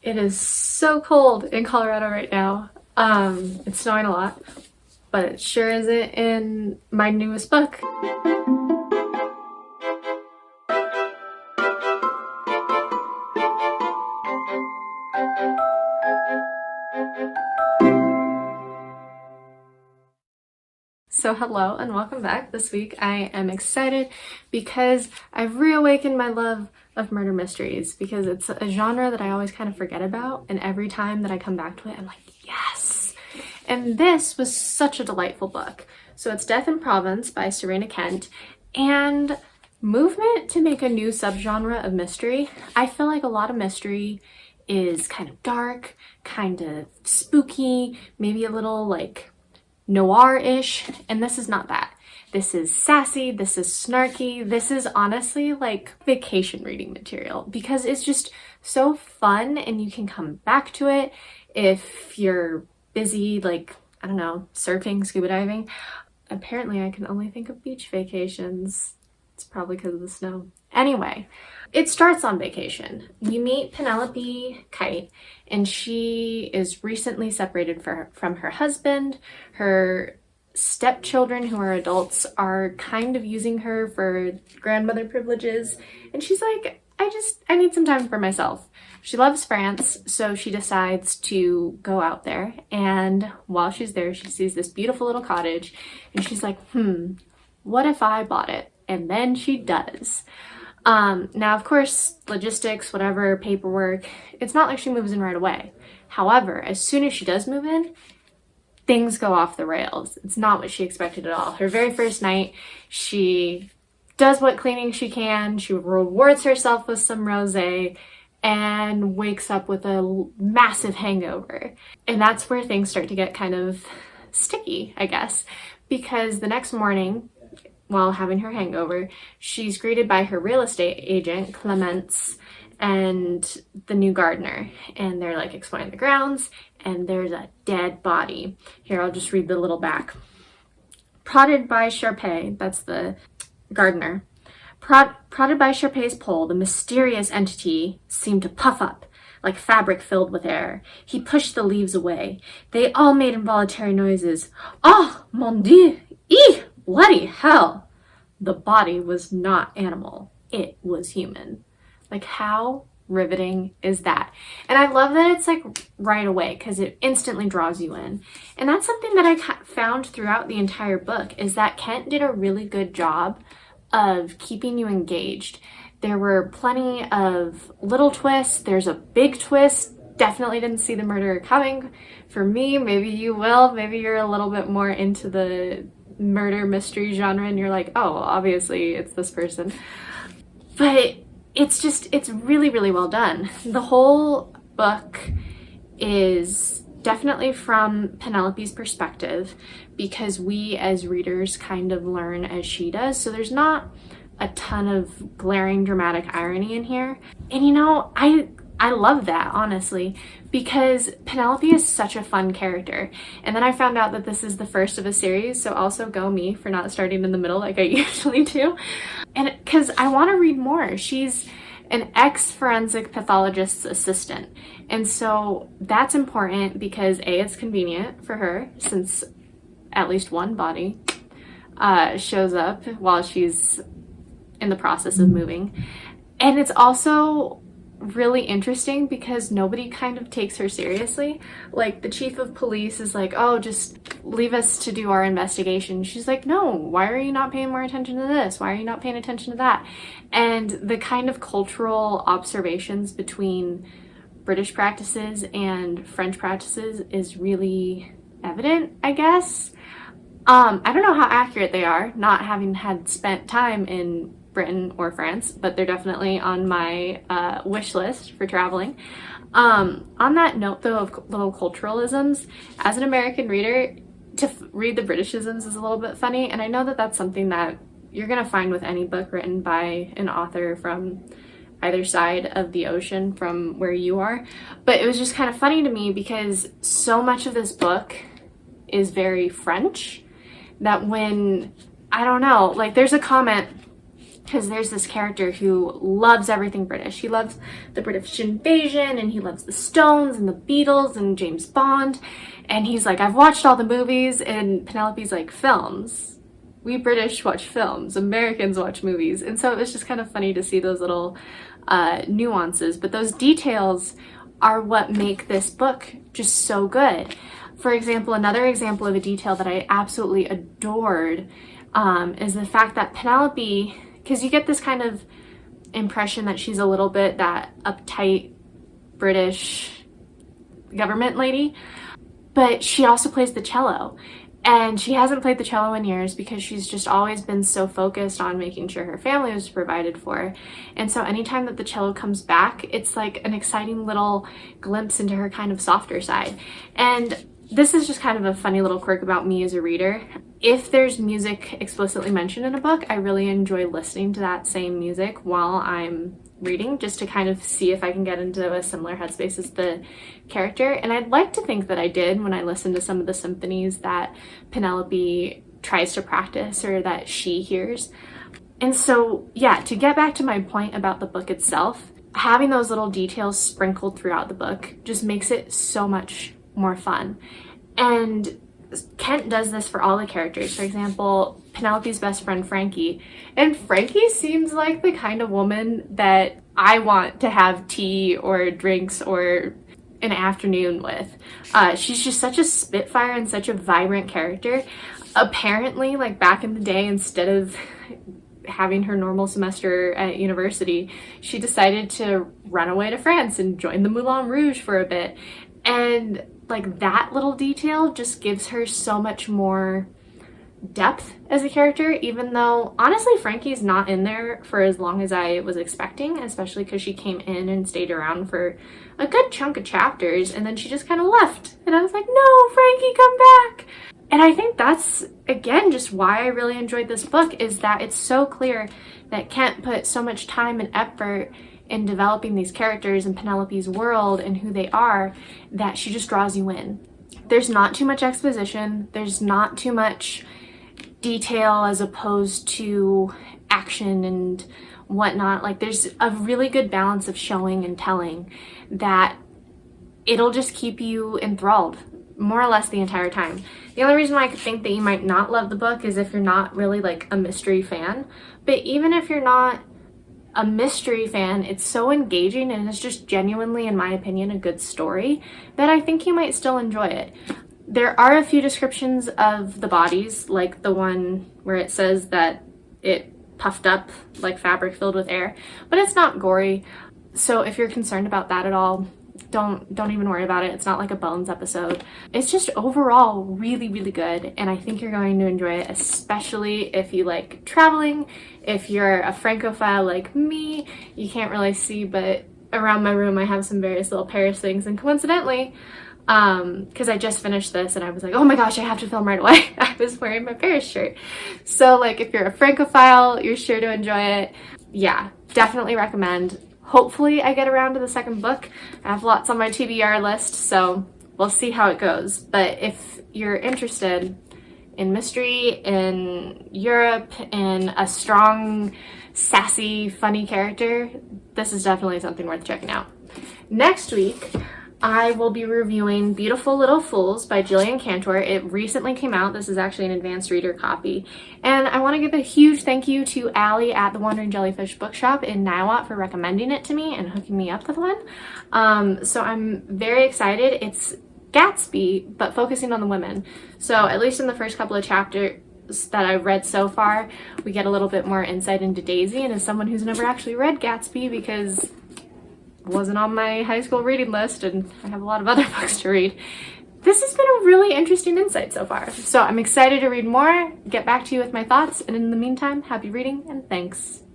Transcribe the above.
It is so cold in Colorado right now. It's snowing a lot, but it sure isn't in my newest book. So hello and welcome back. This week I am excited because I've reawakened my love of murder mysteries because it's a genre that I always kind of forget about, and every time that I come back to it I'm like, yes! And this was such a delightful book. So it's Death in Provence by Serena Kent, and movement to make a new subgenre of mystery. I feel like a lot of mystery is kind of dark, kind of spooky, maybe a little like noir-ish, and this is not that. This is sassy, this is snarky, this is honestly like vacation reading material because it's just so fun and you can come back to it if you're busy, like, I don't know, surfing, scuba diving. Apparently I can only think of beach vacations. It's probably because of the snow. Anyway, it starts on vacation. We meet Penelope Kite, and she is recently separated from her husband. Her stepchildren, who are adults, are kind of using her for grandmother privileges, and she's like, I need some time for myself. She loves France, so she decides to go out there, and while she's there, she sees this beautiful little cottage, and she's like, what if I bought it? And then she does. Now, of course, logistics, whatever, paperwork, it's not like she moves in right away. However, as soon as she does move in, things go off the rails. It's not what she expected at all. Her very first night, she does what cleaning she can, she rewards herself with some rosé, and wakes up with a massive hangover. And that's where things start to get kind of sticky, I guess, because the next morning, while having her hangover, she's greeted by her real estate agent, Clemence, and the new gardener. And they're like exploring the grounds, and there's a dead body. Here, I'll just read the little back. Prodded by Sharpay, that's the gardener. Prodded by Sharpay's pole, the mysterious entity seemed to puff up, like fabric filled with air. He pushed the leaves away. They all made involuntary noises. Oh, mon Dieu! Eeh! Bloody hell! The body was not animal. It was human. Like, how riveting is that? And I love that it's like right away because it instantly draws you in. And that's something that I found throughout the entire book, is that Kent did a really good job of keeping you engaged. There were plenty of little twists. There's a big twist. Definitely didn't see the murderer coming. For me, maybe you will. Maybe you're a little bit more into the murder mystery genre and you're like, oh, obviously it's this person. But it's really, really well done. The whole book is definitely from Penelope's perspective because we as readers kind of learn as she does. So there's not a ton of glaring dramatic irony in here. And you know, I love that, honestly, because Penelope is such a fun character. And then I found out that this is the first of a series, so also go me for not starting in the middle like I usually do. And because I want to read more. She's an ex-forensic pathologist's assistant. And so that's important because A, it's convenient for her since at least one body shows up while she's in the process of moving. And it's also really interesting because nobody kind of takes her seriously. Like, the chief of police is like, oh, just leave us to do our investigation. She's like, no, why are you not paying more attention to this? Why are you not paying attention to that? And the kind of cultural observations between British practices and French practices is really evident, I guess. I don't know how accurate they are, not having had spent time in Britain or France, but they're definitely on my wish list for traveling. On that note, though, of little culturalisms, as an American reader, to read the Britishisms is a little bit funny, and I know that that's something that you're gonna find with any book written by an author from either side of the ocean from where you are, but it was just kind of funny to me because so much of this book is very French that when, I don't know, like there's a comment because there's this character who loves everything British. He loves the British invasion, and he loves the Stones and the Beatles and James Bond. And he's like, I've watched all the movies. And Penelope's like, films? We British watch films. Americans watch movies. And so it was just kind of funny to see those little nuances. But those details are what make this book just so good. For example, another example of a detail that I absolutely adored is the fact that Penelope, because you get this kind of impression that she's a little bit that uptight British government lady, but she also plays the cello. And she hasn't played the cello in years because she's just always been so focused on making sure her family was provided for. And so anytime that the cello comes back, it's like an exciting little glimpse into her kind of softer side. And this is just kind of a funny little quirk about me as a reader. If there's music explicitly mentioned in a book, I really enjoy listening to that same music while I'm reading, just to kind of see if I can get into a similar headspace as the character. And I'd like to think that I did when I listened to some of the symphonies that Penelope tries to practice or that she hears. And so, yeah, to get back to my point about the book itself, having those little details sprinkled throughout the book just makes it so much more fun. And Kent does this for all the characters. For example, Penelope's best friend, Frankie. And Frankie seems like the kind of woman that I want to have tea or drinks or an afternoon with. She's just such a spitfire and such a vibrant character. Apparently, like back in the day, instead of having her normal semester at university, she decided to run away to France and join the Moulin Rouge for a bit. And like that little detail just gives her so much more depth as a character, even though honestly Frankie's not in there for as long as I was expecting, especially because she came in and stayed around for a good chunk of chapters and then she just kind of left. And I was like, no, Frankie, come back. And I think that's, again, just why I really enjoyed this book, is that it's so clear that Kent put so much time and effort in developing these characters and Penelope's world and who they are, that she just draws you in. There's not too much exposition. There's not too much detail as opposed to action and whatnot. Like, there's a really good balance of showing and telling that it'll just keep you enthralled more or less the entire time. The only reason why I could think that you might not love the book is if you're not really like a mystery fan. But even if you're not a mystery fan, it's so engaging and it's just genuinely, in my opinion, a good story that I think you might still enjoy it. There are a few descriptions of the bodies, like the one where it says that it puffed up like fabric filled with air, but it's not gory. So if you're concerned about that at all, don't even worry about it. It's not like a Bones episode. It's just overall really, really good, and I think you're going to enjoy it, especially if you like traveling. If you're a Francophile like me, you can't really see, but around my room I have some various little Paris things, and coincidentally, because I just finished this and I was like, oh my gosh, I have to film right away. I was wearing my Paris shirt. So like if you're a Francophile, you're sure to enjoy it. Yeah, definitely recommend. Hopefully I get around to the second book. I have lots on my TBR list, so we'll see how it goes. But if you're interested in mystery, in Europe, in a strong, sassy, funny character, this is definitely something worth checking out. Next week, I will be reviewing Beautiful Little Fools by Gillian Cantor. It recently came out. This is actually an advanced reader copy. And I want to give a huge thank you to Allie at the Wandering Jellyfish Bookshop in Niwot for recommending it to me and hooking me up with one. So I'm very excited. It's Gatsby, but focusing on the women. So at least in the first couple of chapters that I've read so far, we get a little bit more insight into Daisy. And as someone who's never actually read Gatsby, because wasn't on my high school reading list and I have a lot of other books to read, this has been a really interesting insight so far. So I'm excited to read more, get back to you with my thoughts, and in the meantime, happy reading and thanks.